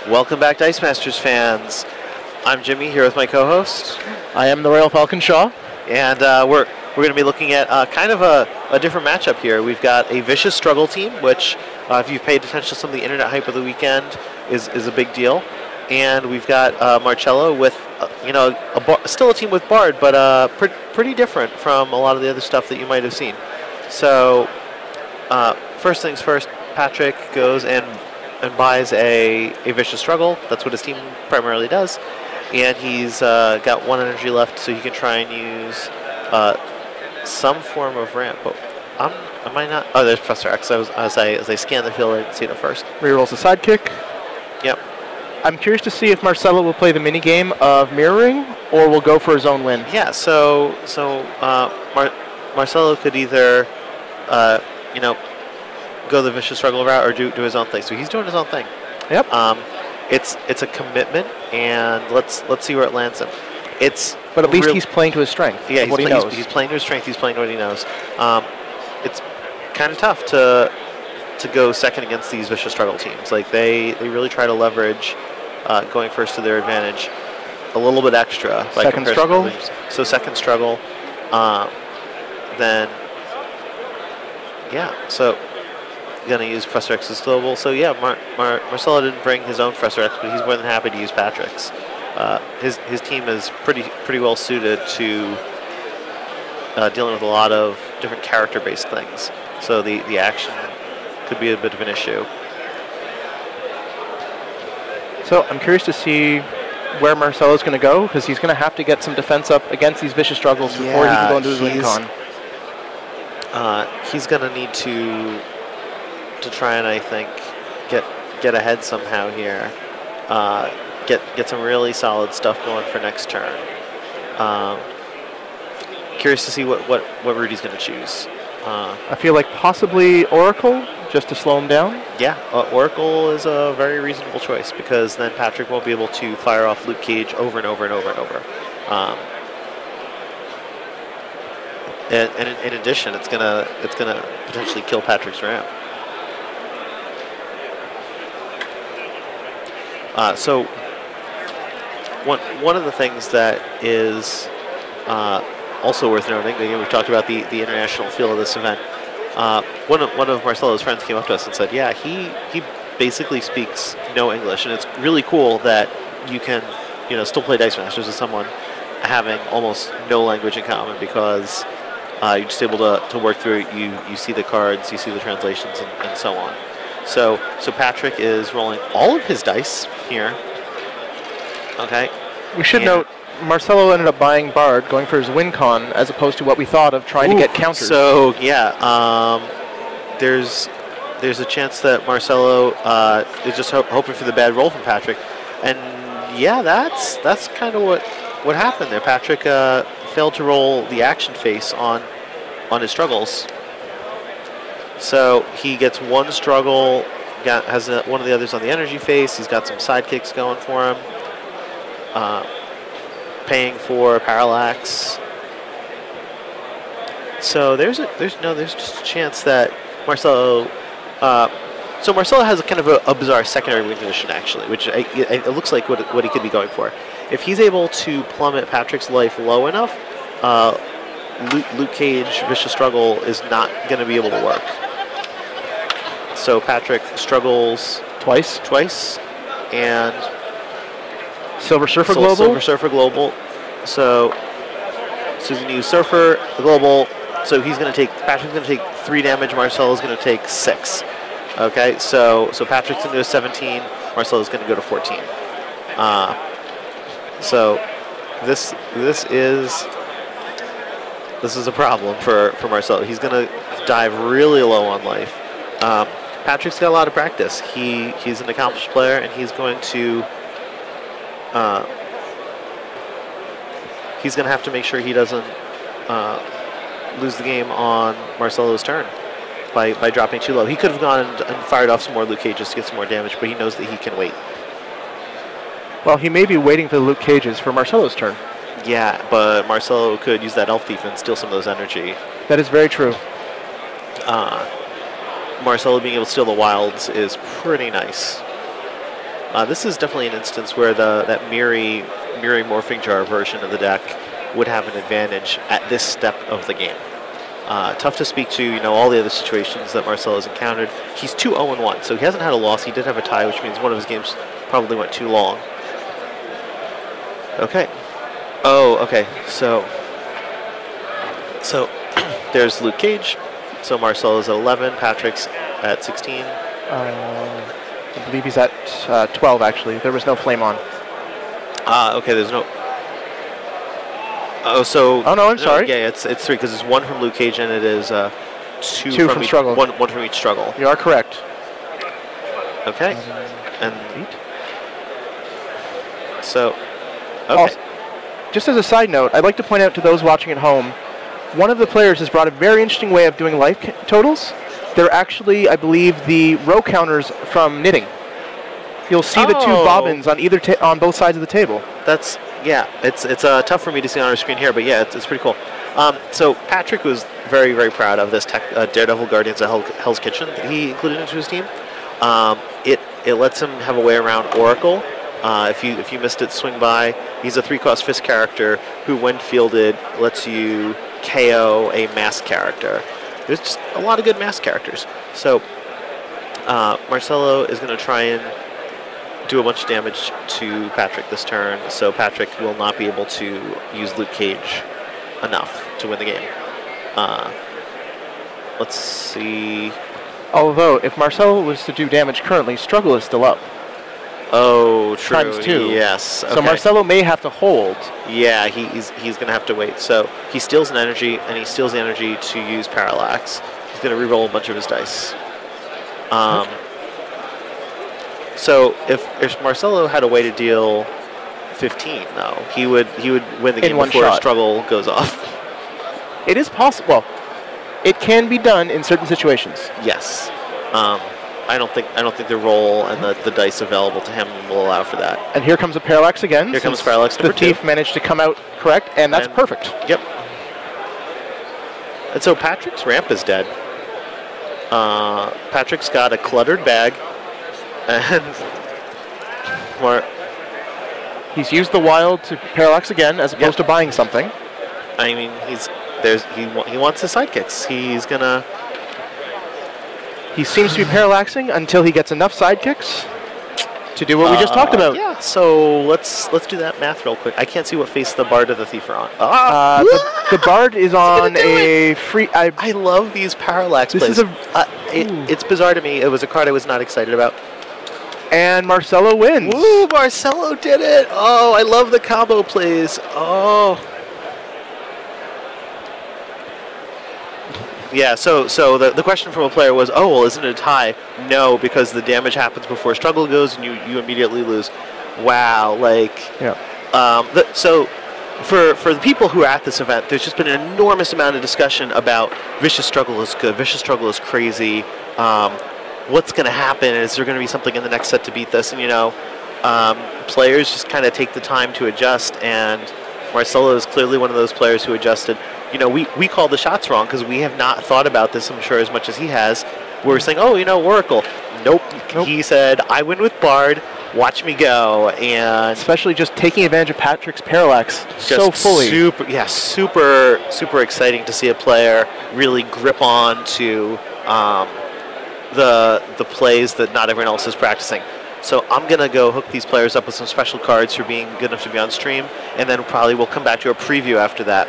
Welcome back, Dice Masters fans. I'm Jimmy here with my co-host. I am the Royal Falcon Shaw. And we're going to be looking at kind of a different matchup here. We've got a Vicious Struggle team, which, if you've paid attention to some of the internet hype of the weekend, is a big deal. And we've got Marcello with, still a team with Bard, but pretty different from a lot of the other stuff that you might have seen. So, first things first, Patrick goes and buys a Vicious Struggle. That's what his team primarily does. And he's got 1 energy left, so he can try and use some form of ramp. But am I not? Oh, there's Professor X. As I scan the field, I didn't see it at first. Rerolls a sidekick. Yep. I'm curious to see if Marcello will play the mini game of mirroring or will go for his own win. Yeah. So Marcello could either, go the Vicious Struggle route or do his own thing. So he's doing his own thing. Yep. It's a commitment, and let's see where it lands him. But at least he's playing to his strength. Yeah, he's playing to his strength. He's playing what he knows. It's kind of tough to go second against these Vicious Struggle teams. Like they really try to leverage going first to their advantage a little bit extra. Second struggle. So second struggle, then yeah. So gonna use Professor X's global. So yeah, Marcello didn't bring his own Professor X, but he's more than happy to use Patrick's. His team is pretty well suited to dealing with a lot of different character-based things. So the action could be a bit of an issue. So I'm curious to see where Marcello's going to go, because he's going to have to get some defense up against these Vicious Struggles before he can go into his win con. He's going to need to try and, I think, get ahead somehow here. Get some really solid stuff going for next turn. Curious to see what route he's going to choose. I feel like possibly Oracle, just to slow him down. Yeah, Oracle is a very reasonable choice, because then Patrick won't be able to fire off Luke Cage over and over and over and over. And in addition, it's gonna potentially kill Patrick's ramp. So one of the things that is also worth noting, again, we've talked about the international feel of this event. One of Marcello's friends came up to us and said, yeah, he basically speaks no English, and it's really cool that you can still play Dice Masters with someone having almost no language in common, because you're just able to work through it. You see the cards, you see the translations, and so on. So Patrick is rolling all of his dice here. Okay. We should note, Marcello ended up buying Bard, going for his win con, as opposed to what we thought of trying to get counters. So yeah, there's a chance that Marcello is just hoping for the bad roll from Patrick, and yeah, that's kind of what happened there. Patrick failed to roll the action face on his struggles. So he gets one struggle, has one of the others on the energy face. He's got some sidekicks going for him. Paying for parallax. So there's just a chance that Marcello. So Marcello has a kind of a bizarre secondary win condition, actually, which it looks like what he could be going for. If he's able to plummet Patrick's life low enough, Luke Cage Vicious Struggle is not going to be able to work. So Patrick struggles twice, and Silver Surfer Global? Silver Surfer Global. So he's going to use Surfer, the Global. So Patrick's going to take 3 damage. Marcello's going to take 6. Okay, so Patrick's going to go to 17. Marcello's going to go to 14. So this is a problem for Marcello. He's going to dive really low on life. Patrick's got a lot of practice. He's an accomplished player, and he's going to have to make sure he doesn't lose the game on Marcello's turn by dropping too low. He could have gone and fired off some more Luke Cages to get some more damage, but he knows that he can wait. Well, he may be waiting for the Luke Cages for Marcello's turn. Yeah, but Marcello could use that elf defense, steal some of those energy. That is very true. Marcello being able to steal the wilds is pretty nice. This is definitely an instance where that Miri Morphing Jar version of the deck would have an advantage at this step of the game. Tough to speak to, all the other situations that Marcello has encountered. He's 2-0-1, so he hasn't had a loss. He did have a tie, which means one of his games probably went too long. Okay. Oh, okay. So there's Luke Cage. So Marcello's at 11, Patrick's at 16. I believe he's at 12, actually. There was no flame on. Okay, there's no... Oh, so... Oh, no, I'm sorry. Yeah, it's 3, because it's 1 from Luke Cage, and it is 2 from struggle. One from each struggle. You are correct. Okay. And... 8. So... Okay. Also, just as a side note, I'd like to point out to those watching at home, one of the players has brought a very interesting way of doing life totals. They're actually, I believe, the row counters from knitting. You'll see the 2 bobbins on on both sides of the table. That's, yeah, it's tough for me to see on our screen here, but yeah, it's pretty cool. So Patrick was very, very proud of this Daredevil Guardians of Hell's Kitchen that he included into his team. It lets him have a way around Oracle. If you missed it, swing by. He's a 3-cost fist character who, when fielded, lets you KO a mask character. There's just a lot of good mask characters. So Marcello is going to try and do a bunch of damage to Patrick this turn. So Patrick will not be able to use Luke Cage enough to win the game. Let's see. Although, if Marcello was to do damage currently, struggle is still up. Oh, true. ×2. Yes. Okay. So Marcello may have to hold. Yeah, he's going to have to wait. So he steals an energy, and he steals the energy to use Parallax. He's going to re-roll a bunch of his dice. So if Marcello had a way to deal 15, though, he would win the game before a struggle goes off. It is possible. Well, it can be done in certain situations. Yes. I don't think the roll and the dice available to him will allow for that. And here comes a Parallax again. Here comes Parallax number 2. The thief managed to come out correct, and that's perfect. Yep. And so Patrick's ramp is dead. Patrick's got a cluttered bag, and he's used the wild to Parallax again, as opposed to buying something. I mean, he wants his sidekicks. He seems to be parallaxing until he gets enough sidekicks to do what we just talked about. Yeah, so let's do that math real quick. I can't see what face the Bard of the Thief are on. The Bard is on a free... I love these parallax plays. It's bizarre to me. It was a card I was not excited about. And Marcello wins. Woo, Marcello did it. Oh, I love the combo plays. Oh. Yeah, so the question from a player was, oh, well, isn't it a tie? No, because the damage happens before struggle goes, and you immediately lose. Wow, Yeah. So for the people who are at this event, there's just been an enormous amount of discussion about Vicious Struggle is good, Vicious Struggle is crazy, what's going to happen, is there going to be something in the next set to beat this, and players just kind of take the time to adjust, and Marcello is clearly one of those players who adjusted. We call the shots wrong because we have not thought about this, I'm sure, as much as he has. We're saying, oh, Oracle. Nope. He said, I win with Bard. Watch me go. And especially just taking advantage of Patrick's Parallax so fully. Super exciting to see a player really grip on to the plays that not everyone else is practicing. So I'm going to go hook these players up with some special cards for being good enough to be on stream, and then probably we'll come back to a preview after that.